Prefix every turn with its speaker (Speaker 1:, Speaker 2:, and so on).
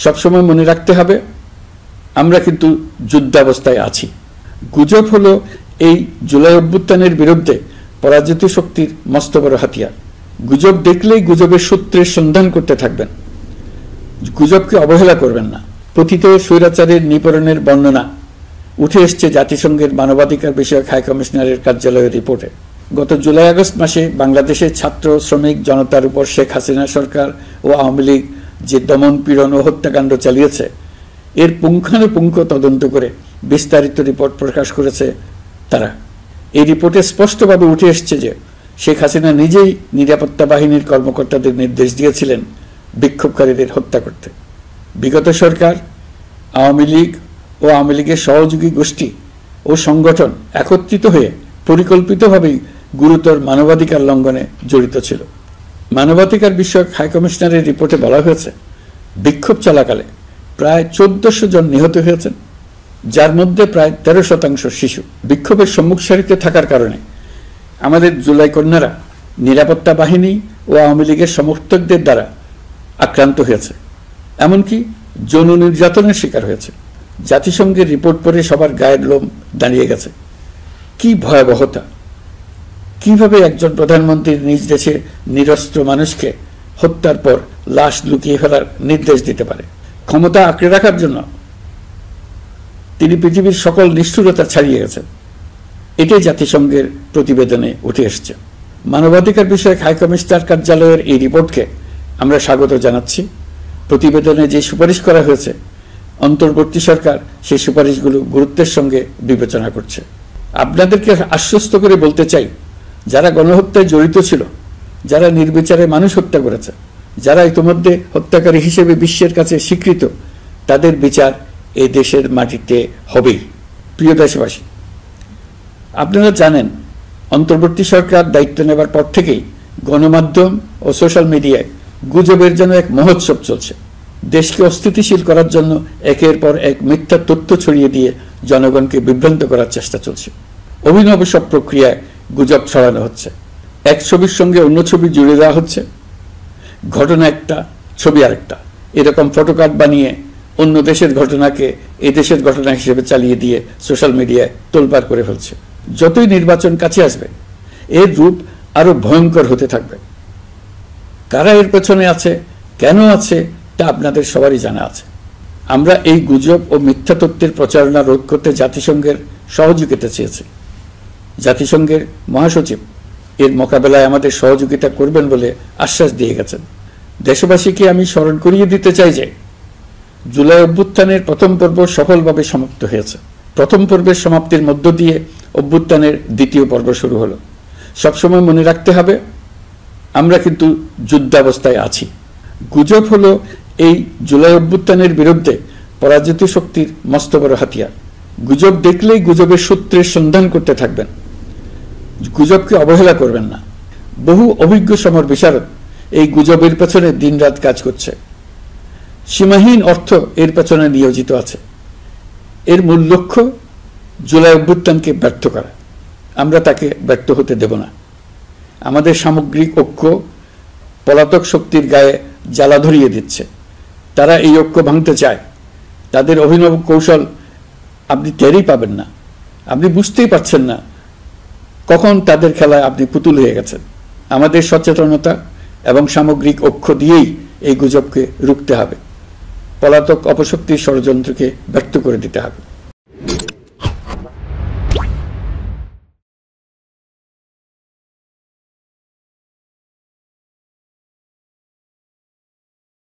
Speaker 1: সবসময় মনে রাখতে হবে আমরা কিন্তু যুদ্ধাবস্থায় আছি। গুজব হলো এই জুলাই অভ্যুত্থানের বিরুদ্ধে পরাজিত শক্তির মস্ত বড় হাতিয়ার। গুজব দেখলেই গুজবের সূত্রের সন্ধান করতে থাকবেন, গুজবকে অবহেলা করবেন না। পতিত স্বৈরাচারের নিপীড়নের বর্ণনা উঠে এসছে জাতিসংঘের মানবাধিকার বিষয়ক হাই কমিশনারের কার্যালয়ের রিপোর্টে। গত জুলাই আগস্ট মাসে বাংলাদেশের ছাত্র শ্রমিক জনতার উপর শেখ হাসিনা সরকার ও আওয়ামী লীগ যে দমন পীড়ন ও হত্যাকাণ্ড চালিয়েছে এর পুঙ্খানুপুঙ্খ তদন্ত করে বিস্তারিত রিপোর্ট প্রকাশ করেছে তারা। এই রিপোর্টে স্পষ্টভাবে উঠে এসছে যে শেখ হাসিনা নিজেই নিরাপত্তা বাহিনীর কর্মকর্তাদের নির্দেশ দিয়েছিলেন বিক্ষোভকারীদের হত্যা করতে। বিগত সরকার, আওয়ামী লীগ ও আওয়ামী লীগের সহযোগী গোষ্ঠী ও সংগঠন একত্রিত হয়ে পরিকল্পিতভাবেই গুরুতর মানবাধিকার লঙ্ঘনে জড়িত ছিল। মানবাধিকার বিষয়ক হাইকমিশনারের রিপোর্টে বলা হয়েছে বিক্ষোভ চলাকালে প্রায় 1400 জন নিহত হয়েছেন, যার মধ্যে প্রায় 13% শিশু। বিক্ষোভের সম্মুখ সারিতে থাকার কারণে আমাদের জুলাই কন্যারা নিরাপত্তা বাহিনী ও আওয়ামী লীগের সমর্থকদের দ্বারা আক্রান্ত হয়েছে, এমনকি যৌন নির্যাতনের শিকার হয়েছে। জাতিসংঘের রিপোর্ট পড়ে সবার গায়ের লোম দাঁড়িয়ে গেছে। কি ভয়াবহতা! কিভাবে একজন প্রধানমন্ত্রী নিজ দেশে নিরস্ত্র মানুষকে হত্যার পর লাশ লুকিয়ে ফেলার নির্দেশ দিতে পারে? ক্ষমতা আঁকড়ে রাখার জন্য তিনি পৃথিবীর সকল নিষ্ঠুরতা ছাড়িয়ে গেছেন। এটাই জাতিসংঘের প্রতিবেদনে উঠে এসছে। মানবাধিকার বিষয়ক হাইকমিশনার কার্যালয়ের এই রিপোর্টকে আমরা স্বাগত জানাচ্ছি। প্রতিবেদনে যে সুপারিশ করা হয়েছে অন্তর্বর্তী সরকার সেই সুপারিশগুলো গুরুত্বের সঙ্গে বিবেচনা করছে। আপনাদেরকে আশ্বস্ত করে বলতে চাই, যারা গণহত্যায় জড়িত ছিল, যারা নির্বিচারে মানুষ হত্যা করেছে, যারা ইতিমধ্যে হত্যাকারী হিসেবে বিশ্বের কাছে স্বীকৃত, তাদের বিচার এই দেশের মাটিতে হবেই। প্রিয় দেশবাসী, আপনারা জানেন অন্তর্বর্তী সরকার দায়িত্ব নেবার পর থেকেই গণমাধ্যম ও সোশ্যাল মিডিয়ায় গুজবের যেন এক মহোৎসব চলছে। দেশকে অস্থিতিশীল করার জন্য একের পর এক মিথ্যা তথ্য ছড়িয়ে দিয়ে জনগণকে বিভ্রান্ত করার চেষ্টা চলছে। অভিনব সব প্রক্রিয়ায় গুজব ছড়ানো হচ্ছে। এক ছবির সঙ্গে অন্য ছবি জুড়ে দেওয়া হচ্ছে, ঘটনা একটা, ছবি আরেকটা। এরকম ফটোকার্ড বানিয়ে অন্য দেশের ঘটনাকে এই দেশের ঘটনা হিসেবে চালিয়ে দিয়ে সোশ্যাল মিডিয়ায় তোলপাড় করে ফেলছে। যতই নির্বাচন কাছে আসবে এর রূপ আরো ভয়ঙ্কর হতে থাকবে। কারা এর পেছনে আছে, কেন আছে, তা আপনাদের সবারই জানা আছে। আমরা এই গুজব ও মিথ্যা তথ্যের প্রচারণা রোধ করতে জাতিসংঘের সহযোগিতা চেয়েছি। জাতিসংঘের মহাসচিব এর মোকাবেলায় আমাদের সহযোগিতা করবেন বলে আশ্বাস দিয়ে গেছেন। দেশবাসীকে আমি স্মরণ করিয়ে দিতে চাই যে জুলাই অভ্যুত্থানের প্রথম পর্ব সফলভাবে সমাপ্ত হয়েছে। প্রথম পর্বের সমাপ্তির মধ্য দিয়ে অভ্যুত্থানের দ্বিতীয় পর্ব শুরু হলো। সবসময় মনে রাখতে হবে আমরা কিন্তু যুদ্ধাবস্থায় আছি। গুজব হলো এই জুলাই অভ্যুত্থানের বিরুদ্ধে পরাজিত শক্তির মস্ত বড় হাতিয়ার। গুজব দেখলেই গুজবের সূত্রের সন্ধান করতে থাকবেন, গুজবকে অবহেলা করবেন না। বহু অভিজ্ঞ সমর বিশারদ এই গুজবের পেছনে দিনরাত কাজ করছে। সীমাহীন অর্থ এর পেছনে নিয়োজিত আছে। এর মূল লক্ষ্য জুলাই অভ্যুত্থানকে ব্যর্থ করা। আমরা তাকে ব্যর্থ হতে দেব না। আমাদের সামগ্রিক ঐক্য পলাতক শক্তির গায়ে জ্বালা ধরিয়ে দিচ্ছে। তারা এই ঐক্য ভাঙতে চায়। তাদের অভিনব কৌশল আপনি টেরই পাবেন না, আপনি বুঝতেই পারছেন না কখন তাদের খেলায় আপনি পুতুল হয়ে গেছেন। আমাদের সচেতনতা এবং সামগ্রিক ঐক্য দিয়েই এই গুজবকে রুখতে হবে, পলাতক অপশক্তির ষড়যন্ত্রকে ব্যর্থ করে দিতে হবে।